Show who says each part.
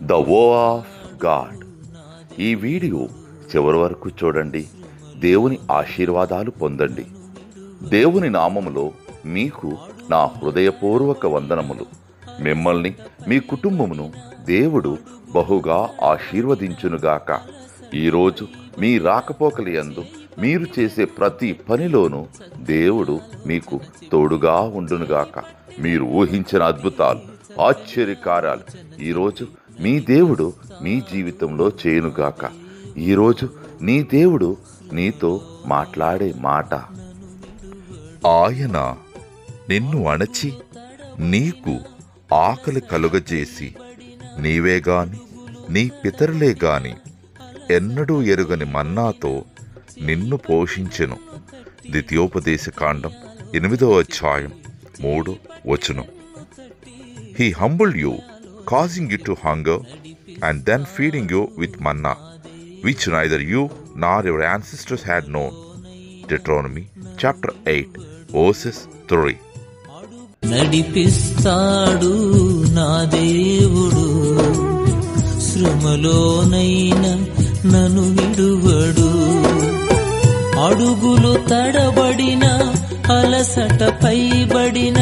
Speaker 1: The వో of God. ఈ video చివరి వరకు చూడండి. దేవుని ఆశీర్వాదాలు పొందండి. దేవుని నామములో మీకు నా హృదయపూర్వక వందనములు. మిమ్మల్ని, మీ కుటుంబమును దేవుడు బహుగా ఆశీర్వదించునుగాక. ఈరోజు మీ రాకపోకల యందు మీరు చేసే ప్రతి పనిలోనూ దేవుడు మీకు తోడుగా ఉండునుగాక. మీరు ఊహించిన అద్భుతాలు, ఆశ్చర్యకార్యాలు ఈరోజు మీ దేవుడు మీ జీవితంలో చేయునుగాక. ఈరోజు నీ దేవుడు నీతో మాట్లాడే మాట, ఆయన నిన్ను అణచి నీకు ఆకలి కలుగజేసి నీవే గాని నీ పితరులే గాని ఎన్నడూ ఎరుగని మన్నాతో నిన్ను పోషించెను. ద్వితీయోపదేశకాండం 8వ అధ్యాయం 3వ వచనం. He humbled you, causing you to hunger, and then feeding you with manna, which neither you nor your ancestors had known. Deuteronomy chapter 8 verses 3.
Speaker 2: నడిపిస్తాడు నా దేవుడు, శ్రమలోనైనా నన్ను విడువడు. అడుగులు తడబడిన, అలసట పైబడిన